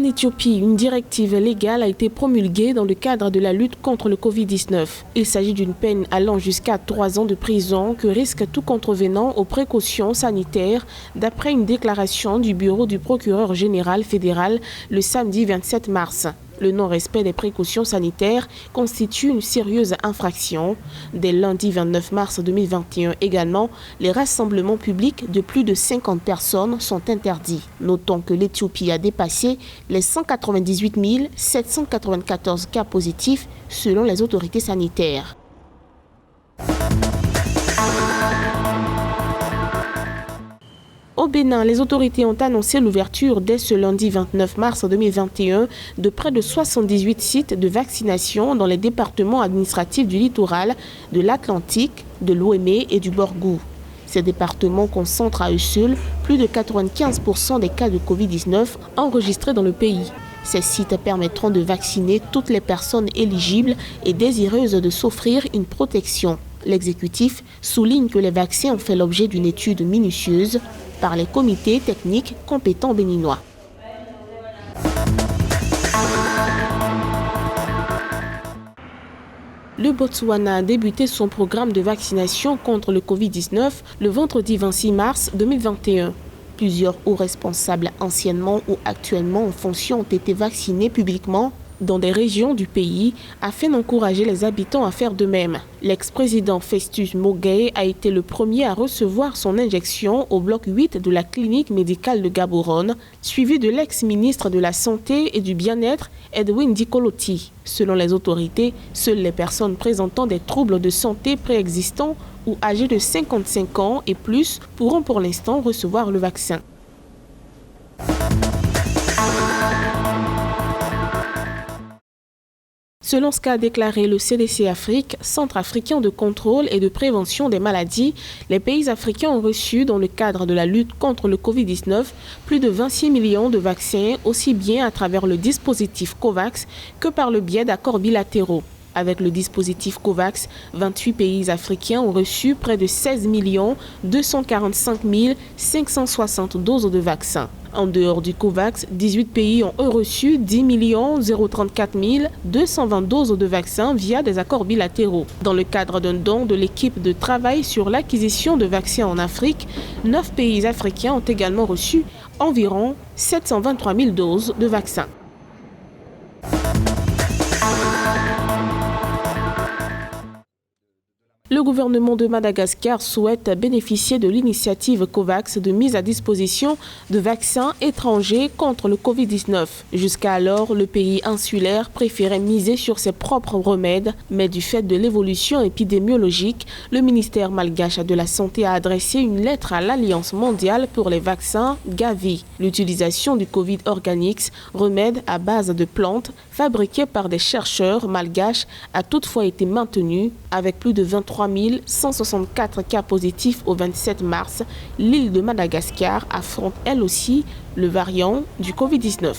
En Éthiopie, une directive légale a été promulguée dans le cadre de la lutte contre le Covid-19. Il s'agit d'une peine allant jusqu'à 3 ans de prison que risque tout contrevenant aux précautions sanitaires, d'après une déclaration du bureau du procureur général fédéral le samedi 27 mars. Le non-respect des précautions sanitaires constitue une sérieuse infraction. Dès lundi 29 mars 2021 également, les rassemblements publics de plus de 50 personnes sont interdits. Notons que l'Éthiopie a dépassé les 198 794 cas positifs selon les autorités sanitaires. Au Bénin, les autorités ont annoncé l'ouverture dès ce lundi 29 mars 2021 de près de 78 sites de vaccination dans les départements administratifs du littoral, de l'Atlantique, de l'Ouémé et du Borgou. Ces départements concentrent à eux seuls plus de 95% des cas de Covid-19 enregistrés dans le pays. Ces sites permettront de vacciner toutes les personnes éligibles et désireuses de s'offrir une protection. L'exécutif souligne que les vaccins ont fait l'objet d'une étude minutieuse par les comités techniques compétents béninois. Le Botswana a débuté son programme de vaccination contre le Covid-19 le vendredi 26 mars 2021. Plusieurs hauts responsables anciennement ou actuellement en fonction ont été vaccinés publiquement dans des régions du pays afin d'encourager les habitants à faire de même. L'ex-président Festus Mogae a été le premier à recevoir son injection au bloc 8 de la clinique médicale de Gaborone, suivi de l'ex-ministre de la Santé et du Bien-être Edwin Dikolotti. Selon les autorités, seules les personnes présentant des troubles de santé préexistants ou âgées de 55 ans et plus pourront pour l'instant recevoir le vaccin. Selon ce qu'a déclaré le CDC Afrique, Centre africain de contrôle et de prévention des maladies, les pays africains ont reçu, dans le cadre de la lutte contre le Covid-19, plus de 26 millions de vaccins, aussi bien à travers le dispositif COVAX que par le biais d'accords bilatéraux. Avec le dispositif COVAX, 28 pays africains ont reçu près de 16 245 560 doses de vaccins. En dehors du COVAX, 18 pays ont reçu 10 034 220 doses de vaccins via des accords bilatéraux. Dans le cadre d'un don de l'équipe de travail sur l'acquisition de vaccins en Afrique, 9 pays africains ont également reçu environ 723 000 doses de vaccins. Le gouvernement de Madagascar souhaite bénéficier de l'initiative COVAX de mise à disposition de vaccins étrangers contre le Covid-19. Jusqu'alors, le pays insulaire préférait miser sur ses propres remèdes, mais du fait de l'évolution épidémiologique, le ministère malgache de la Santé a adressé une lettre à l'Alliance mondiale pour les vaccins Gavi. L'utilisation du Covid Organics, remède à base de plantes fabriqué par des chercheurs malgaches, a toutefois été maintenue avec plus de 23 164 cas positifs au 27 mars. L'île de Madagascar affronte elle aussi le variant du Covid-19.